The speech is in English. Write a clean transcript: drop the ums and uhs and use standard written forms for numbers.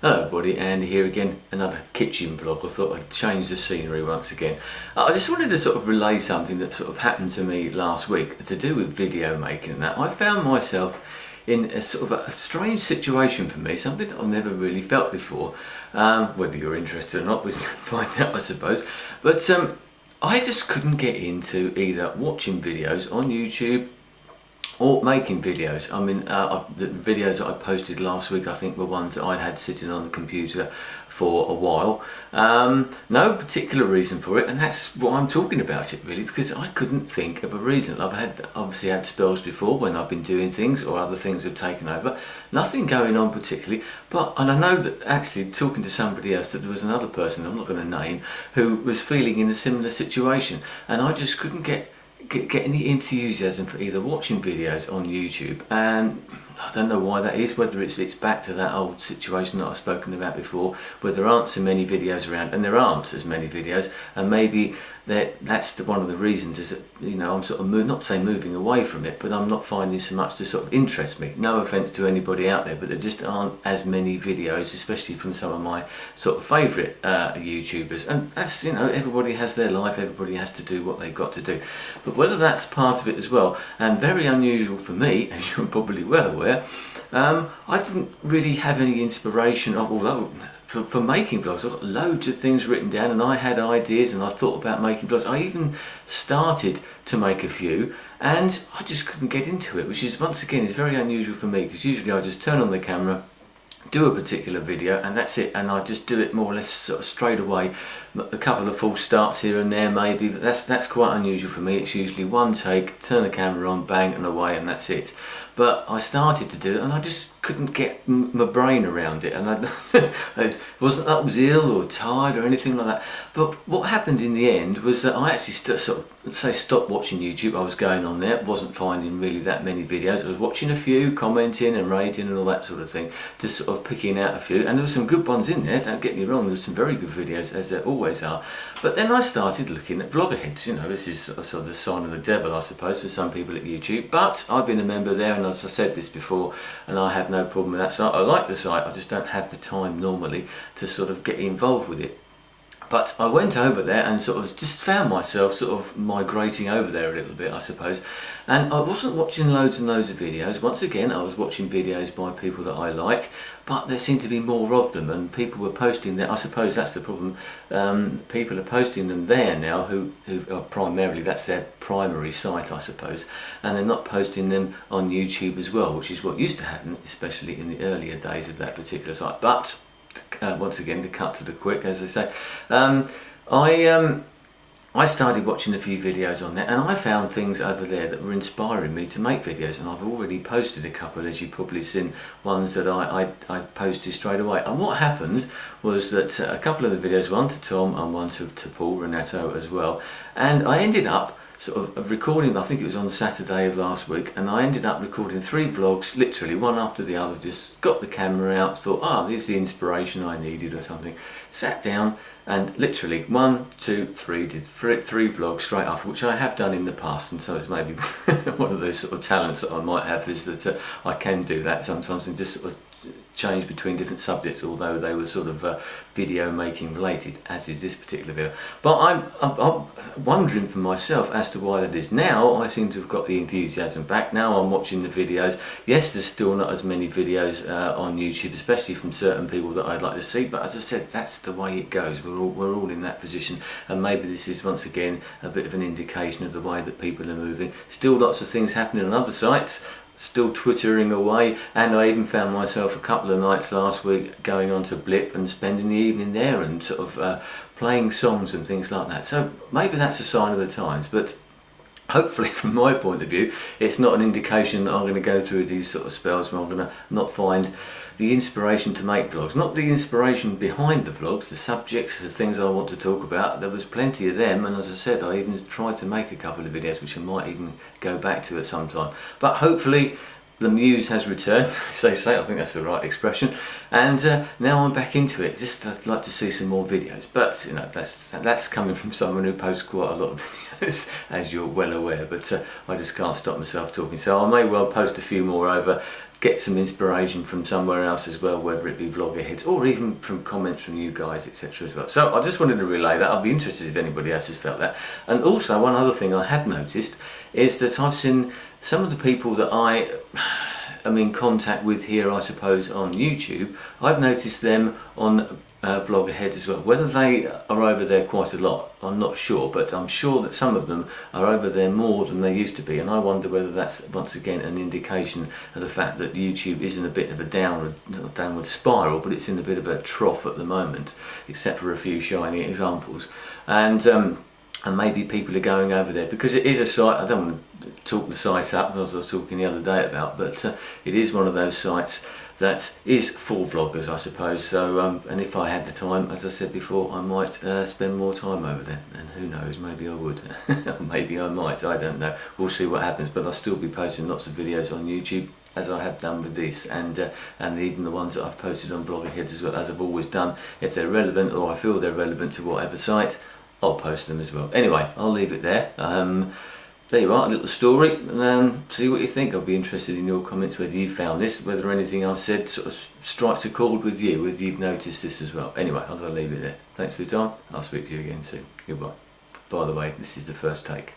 Hello everybody, Andy here again, another kitchen vlog. I thought I'd change the scenery once again. I just wanted to sort of relay something that sort of happened to me last week to do with video making and that. I found myself in a sort of a strange situation for me, something that I've never really felt before. Whether you're interested or not, we'll find out I suppose. But I just couldn't get into either watching videos on YouTube or making videos. I mean, the videos that I posted last week I think were ones that I'd had sitting on the computer for a while. No particular reason for it, and that's why I'm talking about it really, because I couldn't think of a reason. I've obviously had spells before when I've been doing things or other things have taken over. Nothing going on particularly, and I know that actually talking to somebody else that there was another person, I'm not going to name, who was feeling in a similar situation, and I just couldn't get any enthusiasm for either watching videos on YouTube. And I don't know why that is, whether it's back to that old situation that I've spoken about before, where there aren't so many videos around, and there aren't as many videos, and maybe that's one of the reasons, is that, you know, I'm sort of not saying moving away from it, but I'm not finding so much to sort of interest me. No offence to anybody out there, but there just aren't as many videos, especially from some of my sort of favourite YouTubers. And that's, you know, everybody has their life, everybody has to do what they've got to do. But whether that's part of it as well, and very unusual for me, as you're probably well aware, I didn't really have any inspiration, although for making vlogs. I've got loads of things written down, and I had ideas, and I thought about making vlogs. I even started to make a few, and I just couldn't get into it, which is, once again, is very unusual for me, because usually I just turn on the camera, do a particular video, and that's it, and I just do it more or less sort of straight away. A couple of false starts here and there maybe, but that's quite unusual for me. It's usually one take, turn the camera on, bang, and away, and that's it. But I started to do it, and I just couldn't get my brain around it, and it wasn't that I was ill or tired or anything like that. But what happened in the end was that I actually stopped watching YouTube. I was going on there, wasn't finding really that many videos. I was watching a few, commenting and rating and all that sort of thing, just sort of picking out a few, and there were some good ones in there, don't get me wrong, there were some very good videos, as there always are. But then I started looking at vloggerheads. You know, this is sort of the sign of the devil, I suppose, for some people at YouTube, but I've been a member there, and as I said this before, and I have no problem with that site. I like the site, I just don't have the time normally to sort of get involved with it. But I went over there and sort of just found myself sort of migrating over there a little bit, I suppose. And I wasn't watching loads and loads of videos. Once again, I was watching videos by people that I like, but there seemed to be more of them, and people were posting there. I suppose that's the problem. People are posting them there now who are primarily, that's their primary site, I suppose, and they're not posting them on YouTube as well, which is what used to happen, especially in the earlier days of that particular site. But once again, to cut to the quick, as I say, I started watching a few videos on there, and I found things over there that were inspiring me to make videos, and I've already posted a couple, as you've probably seen, ones that I posted straight away. And what happened was that a couple of the videos, one to Tom and one to Paul Renato as well, and I ended up sort of recording, I think it was on Saturday of last week, and I ended up recording 3 vlogs, literally one after the other. Just got the camera out, thought, there's the inspiration I needed or something, sat down, and literally 1, 2, 3, did three vlogs straight after, which I have done in the past, and so it's maybe one of those sort of talents that I might have, is that I can do that sometimes and just sort of change between different subjects, although they were sort of video making related, as is this particular video. But I'm wondering for myself as to why that is. Now I seem to have got the enthusiasm back. Now I'm watching the videos. Yes, there's still not as many videos on YouTube, especially from certain people that I'd like to see, but as I said, that's the way it goes. We're all in that position, and maybe this is once again a bit of an indication of the way that people are moving. Still lots of things happening on other sites, still twittering away, and I even found myself a couple of nights last week going on to Blip and spending the evening there and sort of playing songs and things like that. So maybe that's a sign of the times, but hopefully from my point of view it's not an indication that I'm going to go through these sort of spells where I'm going to not find the inspiration to make vlogs. Not the inspiration behind the vlogs, the subjects, the things I want to talk about. There was plenty of them, and as I said, I even tried to make a couple of videos which I might even go back to at some time. But hopefully the muse has returned, as they say. I think that's the right expression, and now I'm back into it. Just I'd like to see some more videos, but you know, that's coming from someone who posts quite a lot of videos, as you're well aware, but I just can't stop myself talking, so I may well post a few more over get some inspiration from somewhere else as well, whether it be vlogger heads or even from comments from you guys, etc. as well. So I just wanted to relay that. I'll be interested if anybody else has felt that. And also one other thing I have noticed is that I've seen some of the people that I am in contact with here, I suppose, on YouTube. I've noticed them on vlogger heads as well. Whether they are over there quite a lot, I'm not sure, but I'm sure that some of them are over there more than they used to be, and I wonder whether that's once again an indication of the fact that YouTube is in a bit of a downward spiral, but it's in a bit of a trough at the moment, except for a few shiny examples. And maybe people are going over there because it is a site. I don't want to talk the site up, as I was talking the other day about, but it is one of those sites that is for vloggers, I suppose. So and if I had the time, as I said before, I might spend more time over there, and who knows, maybe I would. Maybe I might, I don't know, we'll see what happens. But I'll still be posting lots of videos on YouTube, as I have done with this, and even the ones that I've posted on blogger heads as well, as I've always done. If they're relevant, or I feel they're relevant to whatever site, I'll post them as well. Anyway, I'll leave it there. There you are, a little story, and see what you think. I'll be interested in your comments, whether you found this, whether anything I've said sort of strikes a chord with you, whether you've noticed this as well. Anyway, I'll leave it there. Thanks for your time. I'll speak to you again soon. Goodbye. By the way, this is the first take.